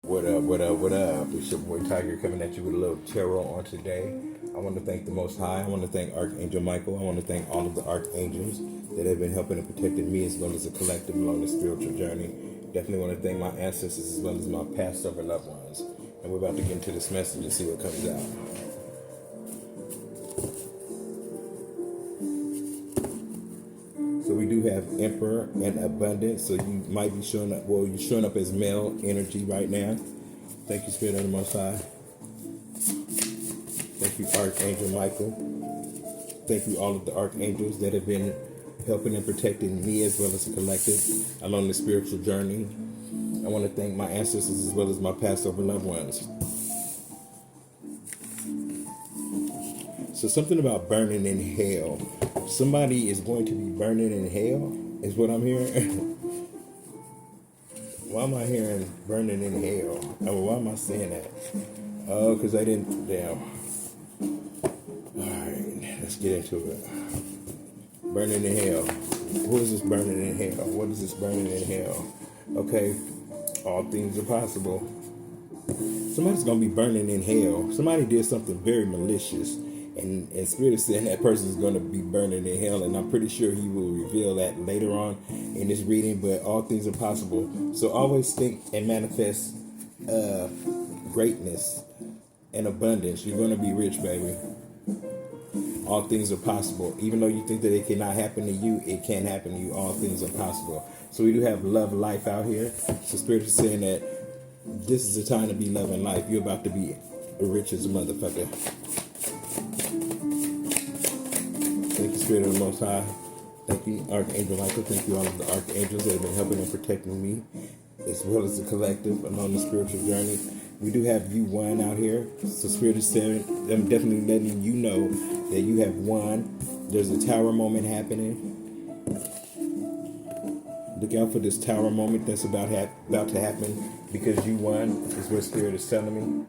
What up, what up, what up? It's your boy Tiger coming at you with a little tarot on today. I want to thank the Most High. I want to thank Archangel Michael. I want to thank all of the archangels that have been helping and protecting me as well as a collective along the spiritual journey. Definitely want to thank my ancestors as well as my past over loved ones. And we're about to get into this message and see what comes out. So we do have Emperor and Abundance. So you might be showing up, well, you're showing up as male energy right now. Thank you, Spirit of the Most High. Thank you, Archangel Michael. Thank you, all of the archangels that have been helping and protecting me as well as a collective along the spiritual journey. I want to thank my ancestors as well as my past over loved ones. So something about burning in hell. Somebody is going to be burning in hell, is what I'm hearing. Why am I hearing burning in hell? Oh, why am I saying that? Oh, because I didn't, damn. Alright, let's get into it. Burning in hell. What is this burning in hell? What is this burning in hell? Okay, all things are possible. Somebody's going to be burning in hell. Somebody did something very malicious. And Spirit is saying that person is going to be burning in hell. And I'm pretty sure he will reveal that later on in this reading. But all things are possible. So always think and manifest greatness and abundance. You're going to be rich, baby. All things are possible. Even though you think that it cannot happen to you, it can happen to you. All things are possible. So we do have love life out here. So Spirit is saying that this is the time to be loving life. You're about to be rich as a motherfucker. Thank you, Spirit of the Most High. Thank you, Archangel Michael. Thank you, all of the archangels that have been helping and protecting me, as well as the collective along the spiritual journey. We do have you one out here. So Spirit is saying, I'm definitely letting you know that you have won. There's a tower moment happening. Look out for this tower moment that's about to happen because you won, is what Spirit is telling me.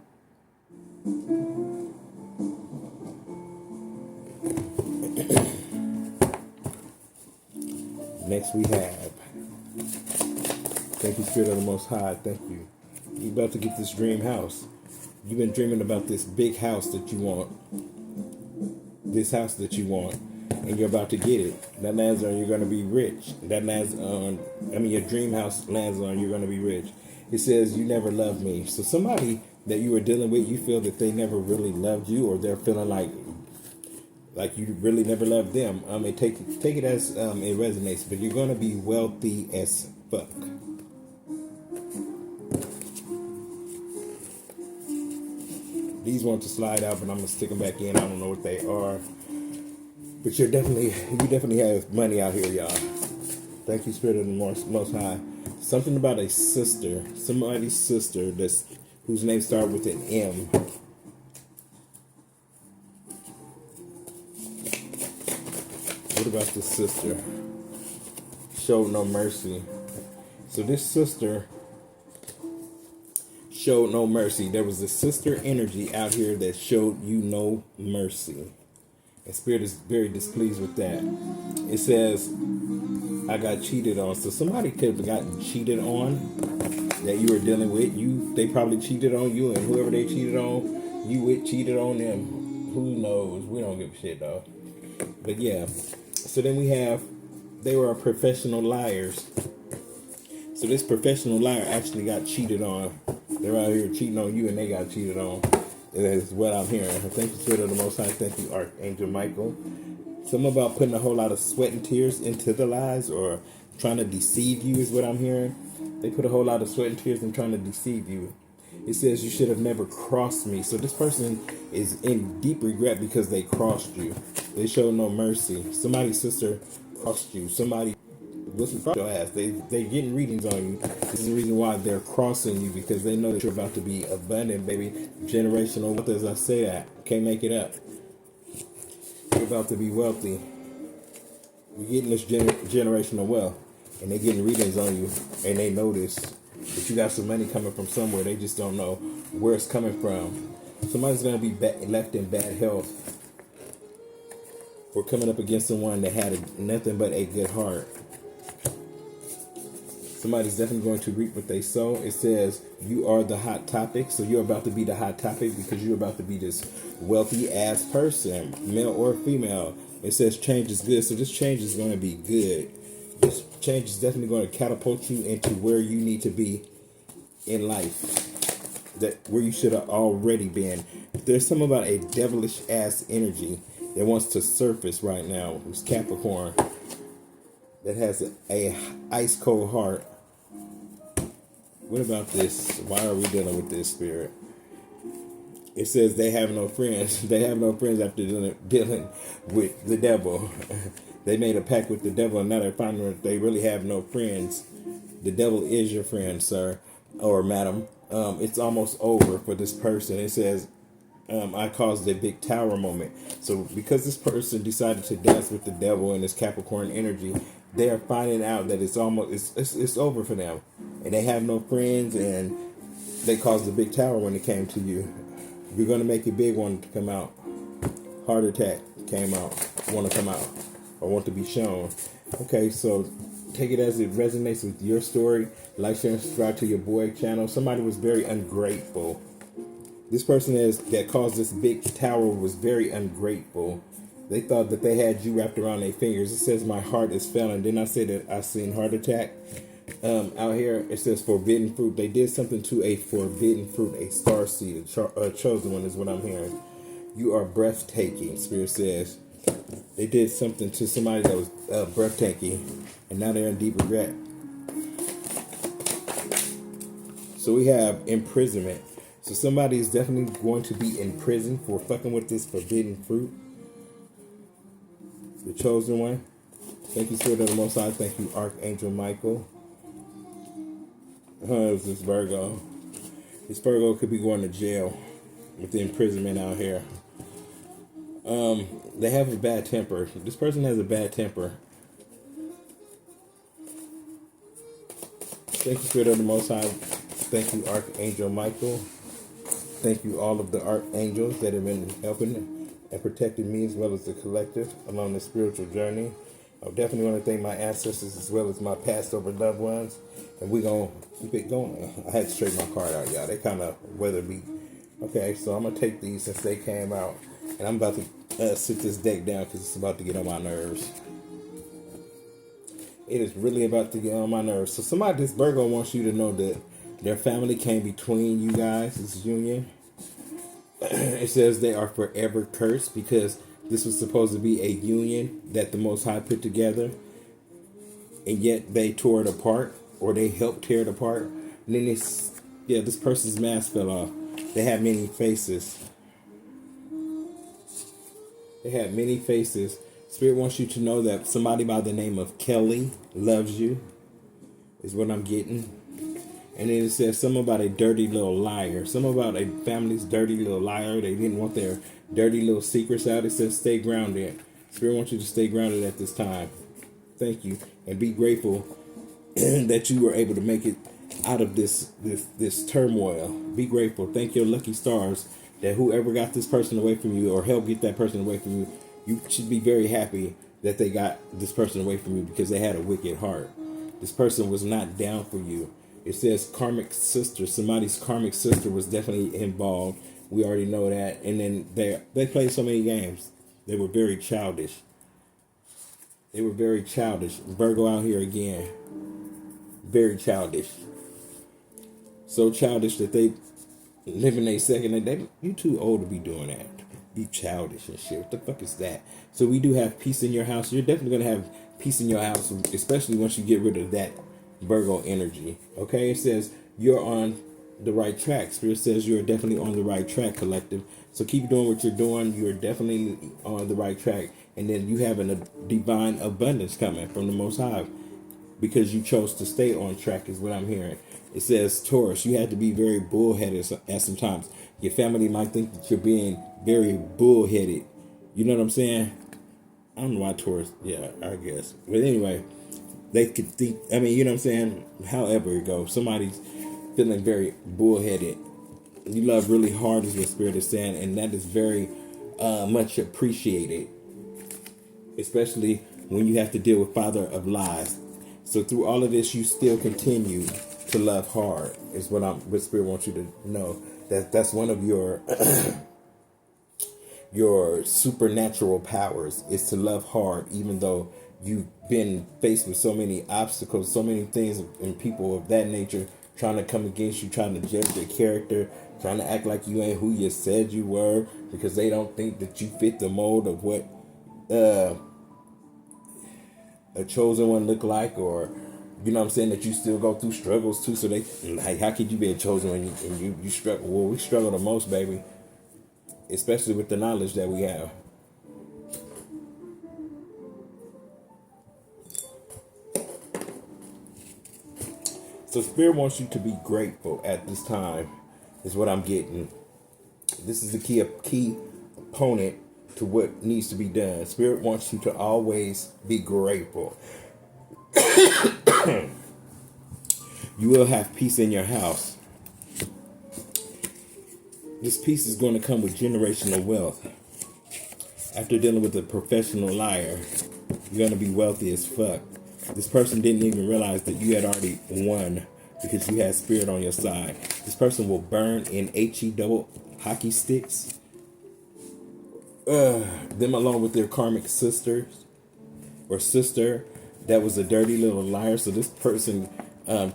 Next we have, thank you, Spirit of the Most High, thank you. You're about to get this dream house. You've been dreaming about this big house that you want. This house that you want. And you're about to get it. That lands on you're going to be rich. That lands on, your dream house lands on you're going to be rich. It says you never loved me. So somebody that you were dealing with, you feel that they never really loved you, or they're feeling like you really never loved them. Take it as it resonates, but you're gonna be wealthy as fuck. These want to slide out, but I'm gonna stick them back in. I don't know what they are, but you definitely have money out here, y'all. Thank you, Spirit of the Most High. Something about a sister, somebody's sister whose name starts with an M. What about this sister? Showed no mercy. So this sister showed no mercy. There was a sister energy out here that showed you no mercy. And Spirit is very displeased with that. It says, I got cheated on. So somebody could have gotten cheated on that you were dealing with. They probably cheated on you, and whoever they cheated on, you with cheated on them. Who knows? We don't give a shit, though. But yeah. So then we have, they were professional liars. So this professional liar actually got cheated on. They're out here cheating on you and they got cheated on. Is what I'm hearing. Thank you, Spirit of the Most High. Thank you, Archangel Michael. Something about putting a whole lot of sweat and tears into the lies or trying to deceive you is what I'm hearing. They put a whole lot of sweat and tears in trying to deceive you. It says you should have never crossed me. So this person is in deep regret because they crossed you. They showed no mercy. Somebody's sister crossed you. Somebody was crossed your ass. They getting readings on you. This is the reason why they're crossing you, because they know that you're about to be abundant, baby. Generational wealth, as I say that. Can't make it up. You're about to be wealthy. You're getting this generational wealth. And they're getting readings on you. And they notice that you got some money coming from somewhere. They just don't know where it's coming from. Somebody's going to be left in bad health for coming up against someone that had nothing but a good heart. Somebody's definitely going to reap what they sow. It says you are the hot topic. So you're about to be the hot topic because you're about to be this wealthy ass person, male or female. It says change is good. So this change is going to be good. This change is definitely going to catapult you into where you need to be in life. That where you should have already been. There's something about a devilish ass energy that wants to surface right now. It's Capricorn that has a ice cold heart. What about this? Why are we dealing with this, Spirit? It says they have no friends. They have no friends after dealing with the devil. They made a pact with the devil, and now they're finding that they really have no friends. The devil is your friend, sir or madam. It's almost over for this person. It says, I caused a big tower moment. So because this person decided to dance with the devil and this Capricorn energy, they are finding out that it's almost it's over for them, and they have no friends, and they caused a big tower when it came to you. You're gonna make a big one to come out. Heart attack came out. Want to come out or want to be shown. Okay, so take it as it resonates with your story. Like, share, and subscribe to your boy channel. Somebody was very ungrateful. This person that caused this big tower was very ungrateful. They thought that they had you wrapped around their fingers. It says my heart is failing. Then I said that I seen heart attack. Out here it says forbidden fruit. They did something to a forbidden fruit, a star seed, a chosen one is what I'm hearing. You are breathtaking, Spirit says. They did something to somebody that was breathtaking, and now they're in deep regret. So we have imprisonment. So somebody is definitely going to be in prison for fucking with this forbidden fruit. The chosen one. Thank you, Spirit of the Most High. Thank you, Archangel Michael. It's this Virgo. This Virgo could be going to jail with the imprisonment out here. They have a bad temper. This person has a bad temper. Thank you, Spirit of the Most High. Thank you, Archangel Michael. Thank you, all of the archangels that have been helping and protecting me as well as the collective along the spiritual journey. I definitely want to thank my ancestors as well as my past over loved ones. And we're going to keep it going. I had to straighten my card out, y'all. They kind of weather beat. Okay, so I'm going to take these since they came out. And I'm about to sit this deck down because it's about to get on my nerves. It is really about to get on my nerves. So somebody, this Virgo wants you to know that their family came between you guys, this union. It says they are forever cursed because this was supposed to be a union that the Most High put together. And yet they tore it apart, or they helped tear it apart. And then this person's mask fell off. They had many faces. They had many faces. Spirit wants you to know that somebody by the name of Kelly loves you, is what I'm getting. And then it says something about a dirty little liar. Something about a family's dirty little liar. They didn't want their dirty little secrets out. It says stay grounded. Spirit wants you to stay grounded at this time. Thank you. And be grateful that you were able to make it out of this turmoil. Be grateful. Thank your lucky stars that whoever got this person away from you or helped get that person away from you, you should be very happy that they got this person away from you because they had a wicked heart. This person was not down for you. It says karmic sister. Somebody's karmic sister was definitely involved. We already know that. And then they played so many games. They were very childish. They were very childish. Virgo out here again. Very childish. So childish that they live in a second. You too old to be doing that. Be childish and shit. What the fuck is that? So we do have peace in your house. You're definitely going to have peace in your house, especially once you get rid of that Virgo energy. Okay, it says you're on the right track. Spirit says you're definitely on the right track, collective. So keep doing what you're doing. You're definitely on the right track. And then you have a divine abundance coming from the Most High because you chose to stay on track is what I'm hearing. It says Taurus, you have to be very bullheaded at some times. Your family might think that you're being very bullheaded. You know what I'm saying? I don't know why Taurus. Yeah, I guess. But anyway, they could think, I mean, you know what I'm saying? However it goes, somebody's feeling very bullheaded. You love really hard is what Spirit is saying, and that is very much appreciated, especially when you have to deal with father of lies. So through all of this, you still continue to love hard. Is what Spirit wants you to know. That's one of your your supernatural powers, is to love hard, even though you've been faced with so many obstacles, so many things, and people of that nature trying to come against you, trying to judge your character, trying to act like you ain't who you said you were, because they don't think that you fit the mold of what a chosen one look like, or you know what I'm saying, that you still go through struggles too. So they like, how could you be a chosen one and you struggle? Well, we struggle the most, baby, especially with the knowledge that we have. So Spirit wants you to be grateful at this time, is what I'm getting. This is the key opponent to what needs to be done. Spirit wants you to always be grateful. You will have peace in your house. This peace is going to come with generational wealth. After dealing with a professional liar, you're going to be wealthy as fuck. This person didn't even realize that you had already won because you had Spirit on your side. This person will burn in HE double hockey sticks. Them along with their karmic sisters or sister that was a dirty little liar. So this person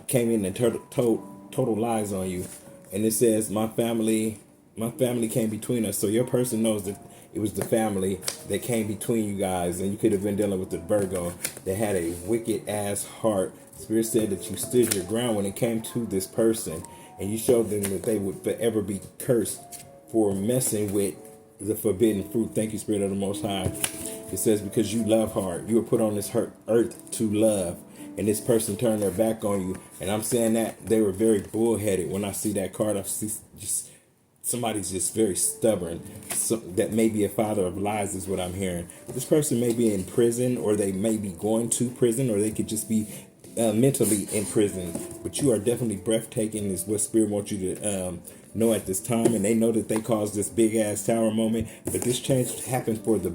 came in and total lies on you. And it says, my family came between us. So your person knows that it was the family that came between you guys. And you could have been dealing with the Virgo that had a wicked ass heart. Spirit said that you stood your ground when it came to this person. And you showed them that they would forever be cursed for messing with the forbidden fruit. Thank you, Spirit of the Most High. It says, because you love hard. You were put on this earth to love. And this person turned their back on you. And I'm saying that they were very bullheaded. When I see that card, I see just somebody's just very stubborn. So that may be a father of lies is what I'm hearing. This person may be in prison, or they may be going to prison, or they could just be mentally in prison. But you are definitely breathtaking, is what Spirit wants you to know at this time. And they know that they caused this big ass tower moment. But this change happened for the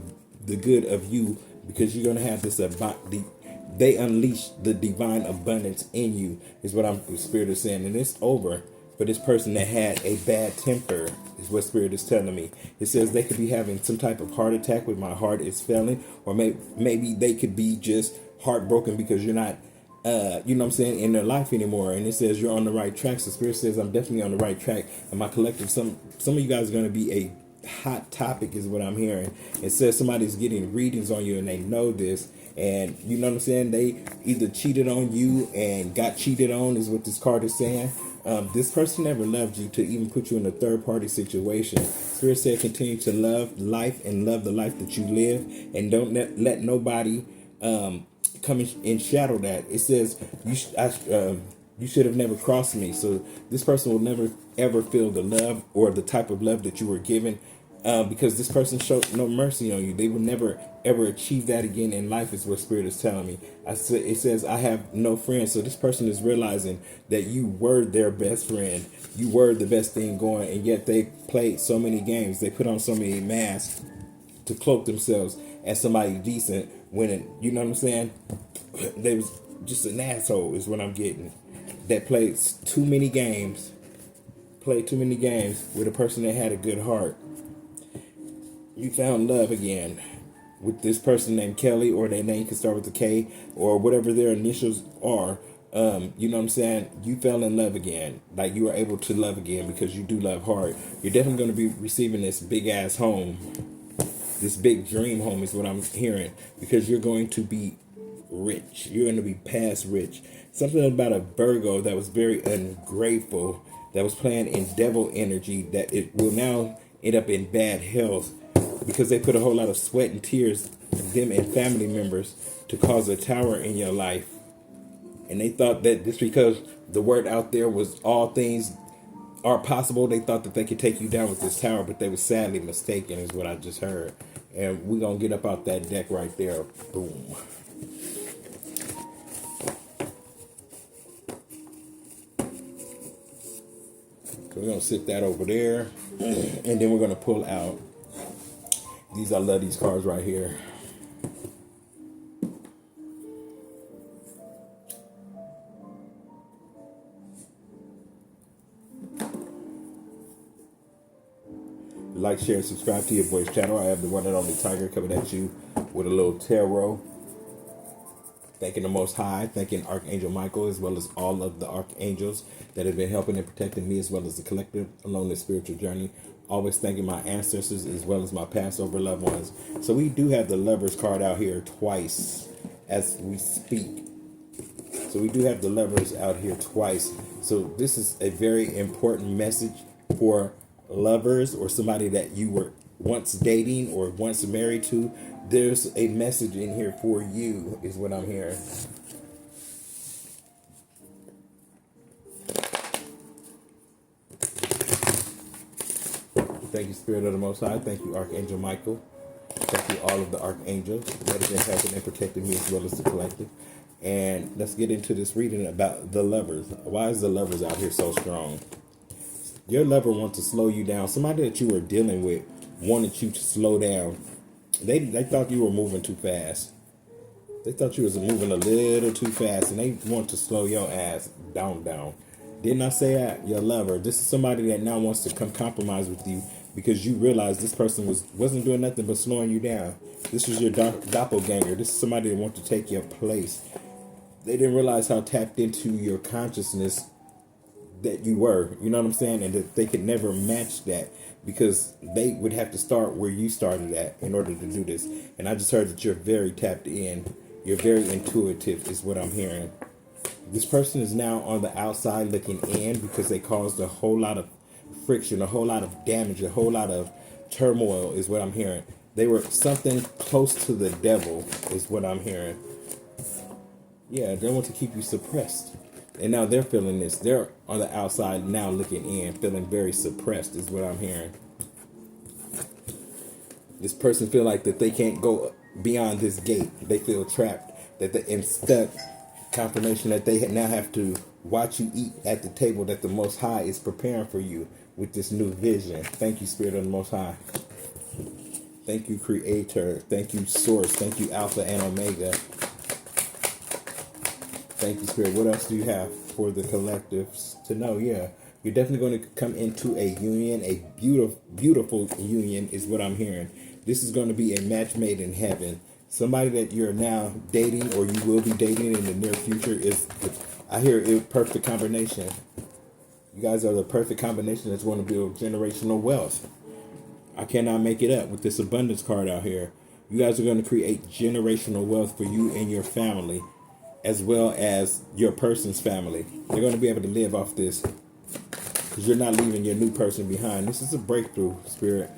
good of you, because you're going to have this they unleash the divine abundance in you, is what Spirit is saying. And it's over for this person that had a bad temper, is what Spirit is telling me. It says they could be having some type of heart attack with my heart is failing, or maybe they could be just heartbroken because you're not, you know what I'm saying, in their life anymore. And it says you're on the right track. So Spirit says I'm definitely on the right track. And my collective, some of you guys are going to be a hot topic, is what I'm hearing. It says somebody's getting readings on you and they know this. And you know what I'm saying? They either cheated on you and got cheated on, is what this card is saying. This person never loved you to even put you in a third party situation. Spirit said continue to love life and love the life that you live. And don't let nobody come and shadow that. It says you should have never crossed me. So this person will never ever feel the love or the type of love that you were given. Because this person showed no mercy on you. They will never ever achieve that again in life, is what Spirit is telling me. It says I have no friends. So this person is realizing that you were their best friend. You were the best thing going, and yet they played so many games. They put on so many masks to cloak themselves as somebody decent, when you know what I'm saying, they was just an asshole, is what I'm getting. That played too many games with a person that had a good heart. You found love again with this person named Kelly, or their name can start with a K, or whatever their initials are. You know what I'm saying? You fell in love again. Like, you were able to love again because you do love hard. You're definitely going to be receiving this big ass home. This big dream home is what I'm hearing, because you're going to be rich. You're going to be past rich. Something about a Virgo that was very ungrateful, that was playing in devil energy, that it will now end up in bad health, because they put a whole lot of sweat and tears, them and family members, to cause a tower in your life. And they thought that just because the word out there was all things are possible, they thought that they could take you down with this tower, but they were sadly mistaken, is what I just heard. And we're going to get up out that deck right there. Boom. So we're going to sit that over there. And then we're going to pull out these. I love these cards right here. like, share, and subscribe to your voice channel. I have the one and only Tiger coming at you with a little tarot. Thanking the Most High, thanking Archangel Michael, as well as all of the archangels that have been helping and protecting me, as well as the collective along this spiritual journey. Always thanking my ancestors, as well as my Passover loved ones. So we do have the Lovers card out here twice as we speak. So we do have the Lovers out here twice. So this is a very important message for lovers or somebody that you were once dating or once married to. There's a message in here for you, is what I'm hearing. Thank you, Spirit of the Most High. Thank you, Archangel Michael. Thank you, all of the archangels that have been helping and protecting me, as well as the collective. And let's get into this reading about the Lovers. Why is the Lovers out here so strong? Your lover wants to slow you down. Somebody that you were dealing with wanted you to slow down. They thought you were moving too fast. They thought you was moving a little too fast, and they want to slow your ass down. Didn't I say that? Your lover. This is somebody that now wants to come compromise with you because you realize this person wasn't doing nothing but slowing you down. This was your doppelganger. This is somebody that wants to take your place. They didn't realize how tapped into your consciousness that you were, you know what I'm saying, and that they could never match that because they would have to start where you started at in order to do this. And I just heard that you're very tapped in, you're very intuitive, is what I'm hearing. This person is now on the outside looking in because they caused a whole lot of friction, a whole lot of damage, a whole lot of turmoil, is what I'm hearing. They were something close to the devil, is what I'm hearing. Yeah, they want to keep you suppressed. And now they're feeling this. They're on the outside now looking in, feeling very suppressed, is what I'm hearing. This person feel like that they can't go beyond this gate. They feel trapped. That they're in stuck. Confirmation that they now have to watch you eat at the table that the Most High is preparing for you with this new vision. Thank you, Spirit of the Most High. Thank you, Creator. Thank you, Source. Thank you, Alpha and Omega. Thank you, Spirit. What else do you have for the collectives to know? Yeah, you're definitely going to come into a union, a beautiful union is what I'm hearing. This is going to be a match made in heaven. Somebody that you're now dating or you will be dating in the near future is, I hear, a perfect combination. You guys are the perfect combination that's going to build generational wealth. I cannot make it up with this abundance card out here. You guys are going to create generational wealth for you and your family, as well as your person's family. They're going to be able to live off this because you're not leaving your new person behind. This is a breakthrough, Spirit.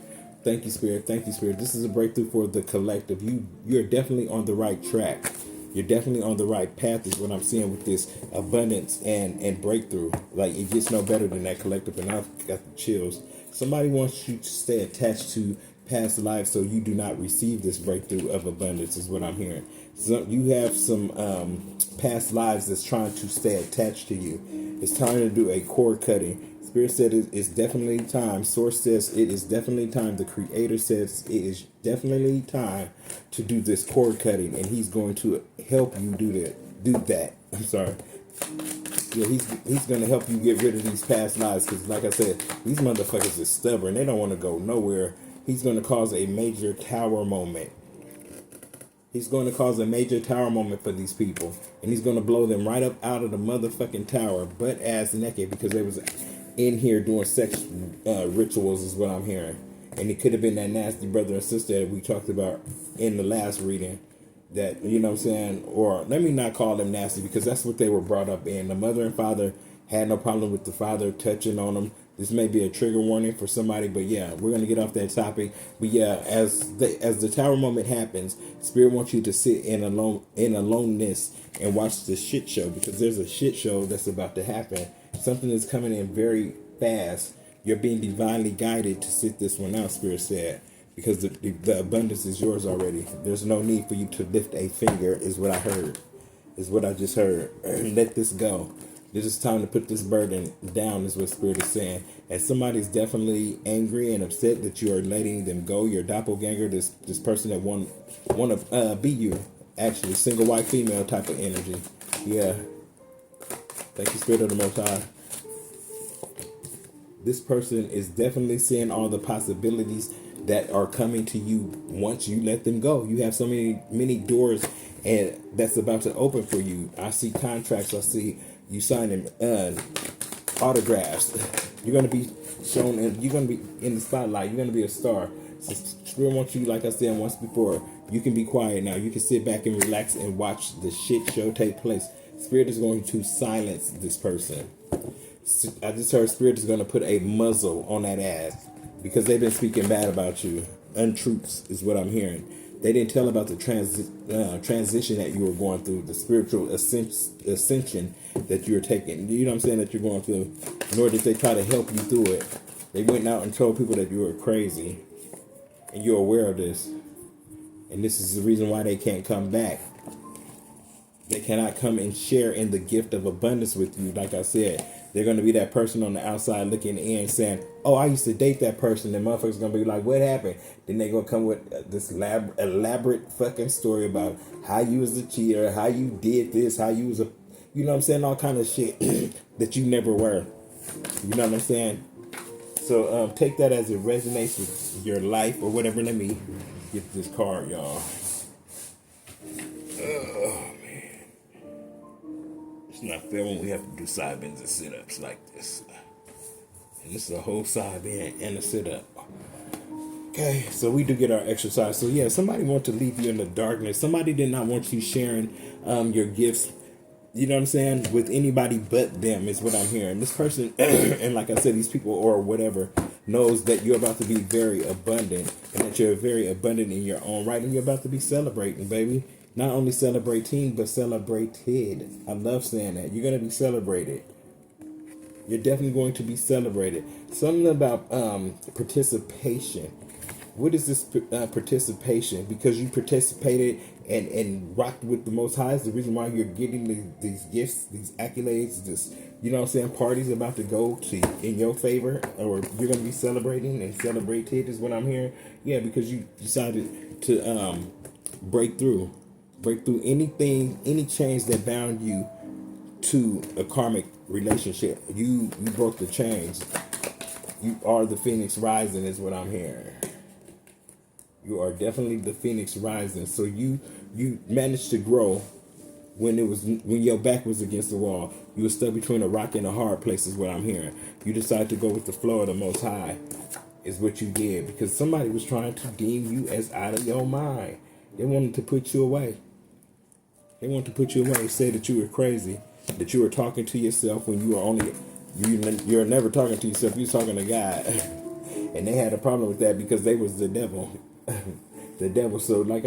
Thank you, Spirit. Thank you, Spirit. This is a breakthrough for the collective. You're definitely on the right track. You're definitely on the right path is what I'm seeing with this abundance and breakthrough. Like, it gets no better than that, collective, and I've got the chills. Somebody wants you to stay attached to past lives so you do not receive this breakthrough of abundance is what I'm hearing. So you have some past lives that's trying to stay attached to you. It's time to do a cord cutting. Spirit said it's definitely time. Source says it is definitely time. The Creator says it is definitely time to do this cord cutting, and He's going to help you do that. I'm sorry. Yeah, he's going to help you get rid of these past lives because, like I said, these motherfuckers are stubborn. They don't want to go nowhere. He's going to cause a major tower moment. He's going to cause a major tower moment for these people. And he's going to blow them right up out of the motherfucking tower, butt ass naked, because they was in here doing sex rituals is what I'm hearing. And it could have been that nasty brother and sister that we talked about in the last reading. That, you know what I'm saying? Or let me not call them nasty because that's what they were brought up in. The mother and father had no problem with the father touching on them. This may be a trigger warning for somebody, but yeah, we're going to get off that topic. But yeah, as the tower moment happens, Spirit wants you to sit in aloneness and watch the shit show, because there's a shit show that's about to happen. Something is coming in very fast. You're being divinely guided to sit this one out, Spirit said, because the abundance is yours already. There's no need for you to lift a finger, is what I heard, is what I just heard. Let this go. This is time to put this burden down, is what Spirit is saying. And somebody's definitely angry and upset that you are letting them go. Your doppelganger, this person that want to be you, actually, single white female type of energy. Yeah. Thank you, Spirit of the Most High. This person is definitely seeing all the possibilities that are coming to you once you let them go. You have so many doors and that's about to open for you. I see contracts. I see you signing autographs. You're going to be shown and you're going to be in the spotlight. You're going to be a star. So Spirit wants you, like I said once before, you can be quiet now. You can sit back and relax and watch the shit show take place. Spirit is going to silence this person. I just heard Spirit is going to put a muzzle on that ass because they've been speaking bad about you. Untruths is what I'm hearing. They didn't tell about the transition that you were going through, the spiritual ascension that you were taking. You know what I'm saying, that you're going through. Nor did they try to help you through it. They went out and told people that you were crazy. And you're aware of this. And this is the reason why they can't come back. They cannot come and share in the gift of abundance with you. Like I said, they're going to be that person on the outside looking in saying, oh, I used to date that person. And motherfuckers going to be like, what happened? Then they're going to come with this elaborate fucking story about how you was a cheater, how you did this, how you was a, you know what I'm saying? All kind of shit that you never were. You know what I'm saying? So take that as it resonates with your life or whatever. Let me get this card, y'all. It's not fair when we have to do side bends and sit-ups like this. And this is a whole side bend and a sit-up. Okay, so we do get our exercise. So yeah, somebody wants to leave you in the darkness. Somebody did not want you sharing your gifts, you know what I'm saying, with anybody but them is what I'm hearing. This person, and like I said, these people or whatever, knows that you're about to be very abundant and that you're very abundant in your own right and you're about to be celebrating, baby. Not only celebrating, but celebrated. I love saying that. You're going to be celebrated. You're definitely going to be celebrated. Something about participation. What is this participation? Because you participated and rocked with the Most High is the reason why you're getting these gifts, these accolades, this, you know what I'm saying, parties about to go to in your favor, or you're going to be celebrating and celebrated is what I'm hearing. Yeah, because you decided to break through anything, any chains that bound you to a karmic relationship. You broke the chains. You are the Phoenix Rising is what I'm hearing. You are definitely the Phoenix Rising. So you managed to grow when your back was against the wall. You were stuck between a rock and a hard place is what I'm hearing. You decided to go with the flow of the Most High is what you did because somebody was trying to deem you as out of your mind. They wanted to put you away. They wanted to put you away, say that you were crazy, that you were talking to yourself when you were only, you're never talking to yourself, you were talking to God. And they had a problem with that because they was the devil. The devil. So like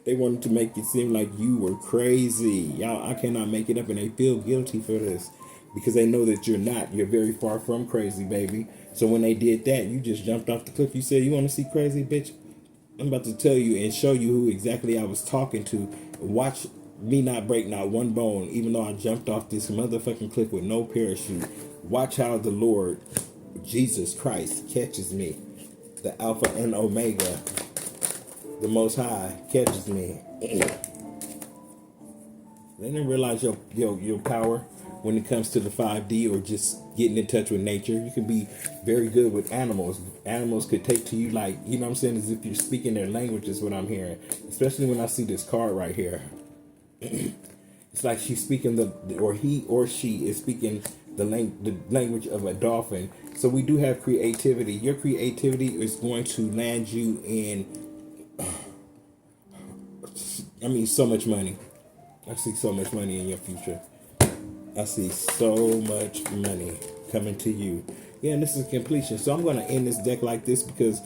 they wanted to make it seem like you were crazy. Y'all, I cannot make it up, and they feel guilty for this because they know that you're not. You're very far from crazy, baby. So when they did that, you just jumped off the cliff. You said, you want to see crazy, bitch? I'm about to tell you and show you who exactly I was talking to. Watch me not break not one bone, even though I jumped off this motherfucking cliff with no parachute. Watch how the Lord, Jesus Christ, catches me. The Alpha and Omega, the Most High, catches me. They didn't realize your power when it comes to the 5D or just getting in touch with nature. You can be very good with animals. Animals could take to you like, you know what I'm saying, as if you're speaking their language is what I'm hearing. Especially when I see this card right here. It's like she's speaking or he or she is speaking the language of a dolphin. So we do have creativity. Your creativity is going to land you in, so much money. I see so much money in your future. I see so much money coming to you. Yeah, and this is completion. So I'm going to end this deck like this because,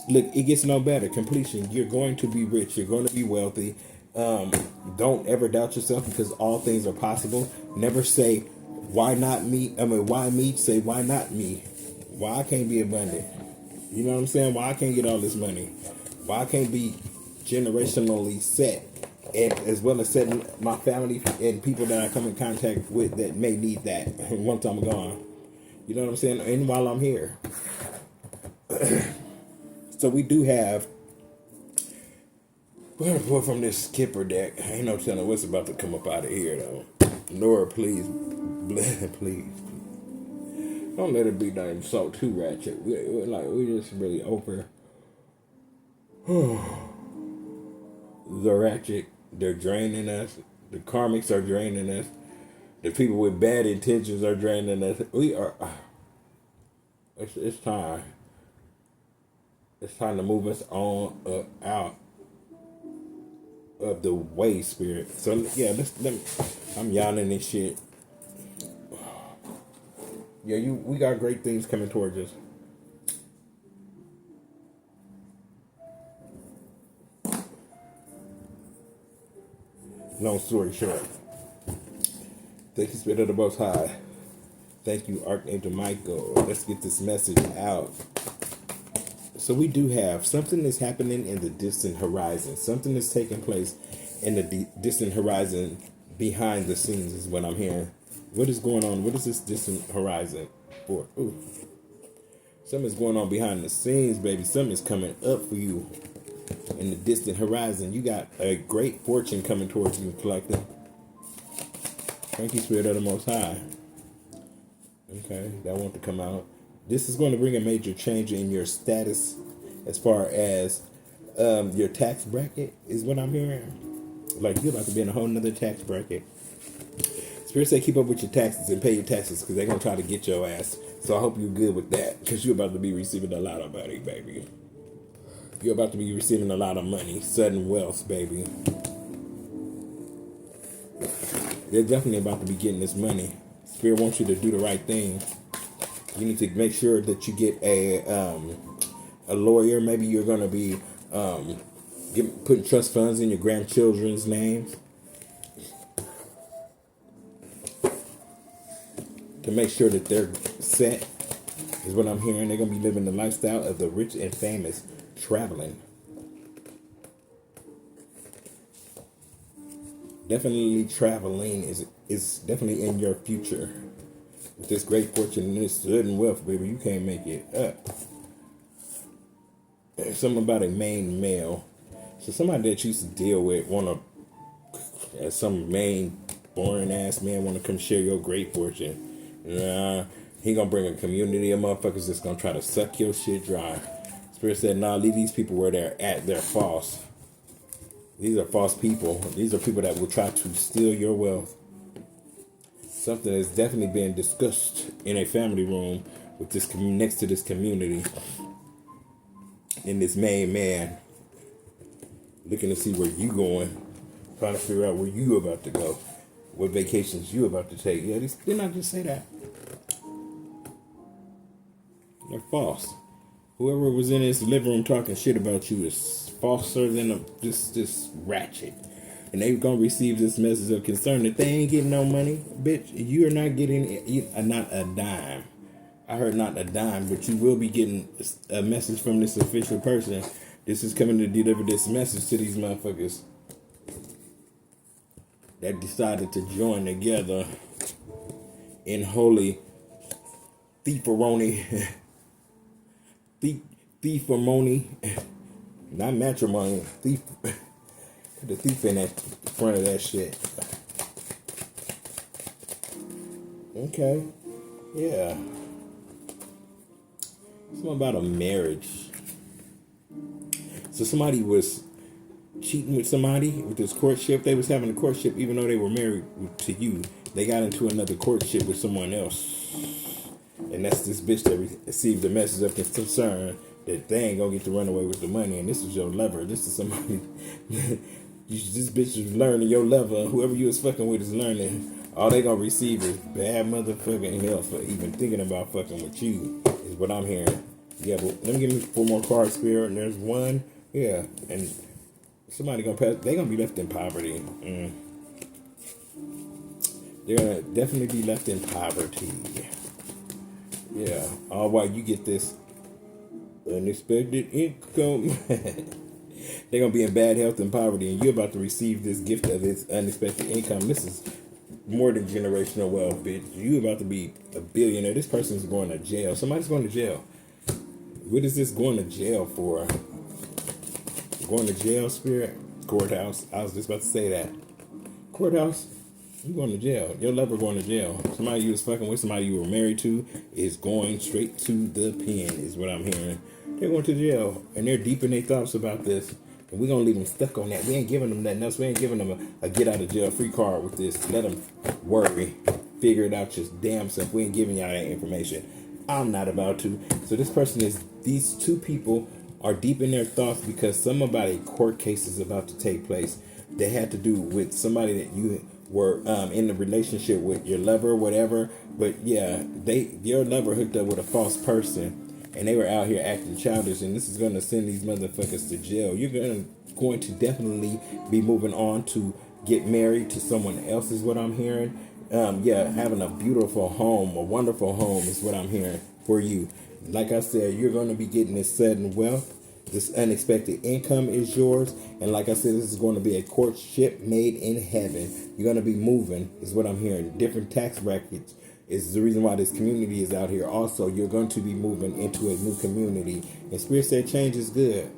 look, it gets no better. Completion. You're going to be rich. You're going to be wealthy. Don't ever doubt yourself because all things are possible. Never say, why not me? Why me? Say, why not me? Why I can't be abundant? You know what I'm saying? Why I can't get all this money? Why I can't be generationally set? And as well as setting my family and people that I come in contact with that may need that once I'm gone. You know what I'm saying? And while I'm here. So we do have, we're going to pull from this skipper deck. I ain't no telling what's about to come up out of here though. Lord, please, please, don't let it be nothing so too ratchet. We just really over the ratchet. They're draining us. The karmics are draining us. The people with bad intentions are draining us. We are. It's time. It's time to move us on out of the way, spirit. So yeah, I'm yawning and shit. Yeah, we got great things coming towards us. Long story short, thank you, Spirit of the Most High. Thank you, Archangel Michael. Let's get this message out. So we do have something that's happening in the distant horizon. Something that's taking place in the distant horizon behind the scenes is what I'm hearing. What is going on? What is this distant horizon for? Ooh. Something's going on behind the scenes, baby. Something's coming up for you in the distant horizon. You got a great fortune coming towards you, collective. Thank you, Spirit of the Most High. Okay, that want to come out. This is going to bring a major change in your status as far as your tax bracket is what I'm hearing. Like you're about to be in a whole nother tax bracket. Spirit say keep up with your taxes and pay your taxes because they're going to try to get your ass. So I hope you're good with that because you're about to be receiving a lot of money, baby. You're about to be receiving a lot of money, sudden wealth, baby. They're definitely about to be getting this money. Spirit wants you to do the right thing. You need to make sure that you get a lawyer. Maybe you're going to be putting trust funds in your grandchildren's names to make sure that they're set, is what I'm hearing. They're going to be living the lifestyle of the rich and famous, traveling. Definitely traveling is definitely in your future. With this great fortune and this sudden wealth, baby, you can't make it up. There's something about a main male. So somebody that you used to deal with some main boring ass man want to come share your great fortune. Nah, he gonna bring a community of motherfuckers that's gonna try to suck your shit dry. Spirit said, nah, leave these people where they're at. They're false. These are false people. These are people that will try to steal your wealth. Something that's definitely being discussed in a family room with this next to this community. And this main man looking to see where you going, trying to figure out where you about to go, what vacations you about to take. Yeah, they're not just say that. They're false. Whoever was in this living room talking shit about you is falser than this ratchet. And they gonna receive this message of concern that they ain't getting no money. Bitch, you are not getting not a dime. I heard not a dime, but you will be getting a message from this official person. This is coming to deliver this message to these motherfuckers that decided to join together in holy thieferoni. Thiefermony. Not matrimony. Thief. Put the thief in that front of that shit. Okay. Yeah. Something about a marriage. So somebody was cheating with somebody with this courtship. They was having a courtship even though they were married to you. They got into another courtship with someone else. And that's this bitch that received a message of concern that they ain't gonna get to run away with the money. And this is your lover. This is somebody... This bitch is learning your lover. Whoever you was fucking with is learning. All they gonna receive is bad motherfucking hell for even thinking about fucking with you. Is what I'm hearing. Yeah, but let me give me 4 more cards, Spirit. And there's one. Yeah, and somebody gonna pass. They gonna be left in poverty. They're gonna definitely be left in poverty. Yeah, all while you get this unexpected income. They're going to be in bad health and poverty, and you're about to receive this gift of this unexpected income. This is more than generational wealth, bitch. You're about to be a billionaire. This person's going to jail. Somebody's going to jail. What is this going to jail for? Going to jail, Spirit? Courthouse. I was just about to say that. Courthouse? You going to jail. Your lover going to jail. Somebody you was fucking with, somebody you were married to, is going straight to the pen, is what I'm hearing. They're going to jail, and they're deep in their thoughts about this. And we're going to leave them stuck on that. We ain't giving them nothing else. We ain't giving them a get out of jail free card with this. Let them worry. Figure it out just damn self. We ain't giving y'all that information. I'm not about to. So this person is, these two people are deep in their thoughts because some about a court case is about to take place. They had to do with somebody that you were in the relationship with, your lover or whatever. But yeah, your lover hooked up with a false person and they were out here acting childish, and this is going to send these motherfuckers to jail. You're going to definitely be moving on to get married to someone else is what I'm hearing. Having a beautiful home, a wonderful home is what I'm hearing for you. Like I said, you're going to be getting this sudden wealth. This unexpected income is yours. And like I said, this is going to be a courtship made in heaven. You're going to be moving is what I'm hearing. Different tax brackets is the reason why this community is out here. Also, you're going to be moving into a new community. And Spirit said change is good.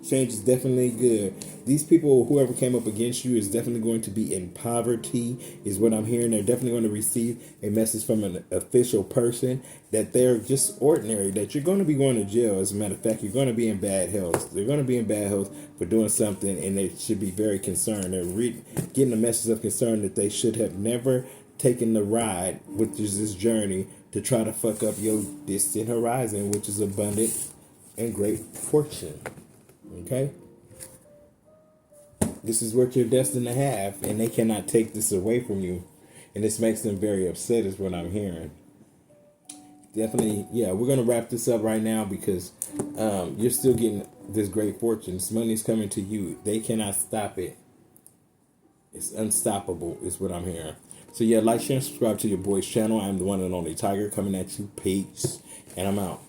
Change is definitely good. These people, whoever came up against you, is definitely going to be in poverty, is what I'm hearing. They're definitely going to receive a message from an official person that they're just ordinary, that you're going to be going to jail. As a matter of fact, you're going to be in bad health. They're going to be in bad health for doing something, and they should be very concerned. They're getting a message of concern that they should have never taken the ride, which is this journey, to try to fuck up your distant horizon, which is abundant and great fortune. Okay? This is what you're destined to have, and they cannot take this away from you. And this makes them very upset, is what I'm hearing. Definitely, yeah, we're going to wrap this up right now because you're still getting this great fortune. This money is coming to you. They cannot stop it. It's unstoppable, is what I'm hearing. So, yeah, like, share, and subscribe to your boy's channel. I'm the one and only Tiger coming at you. Peace. And I'm out.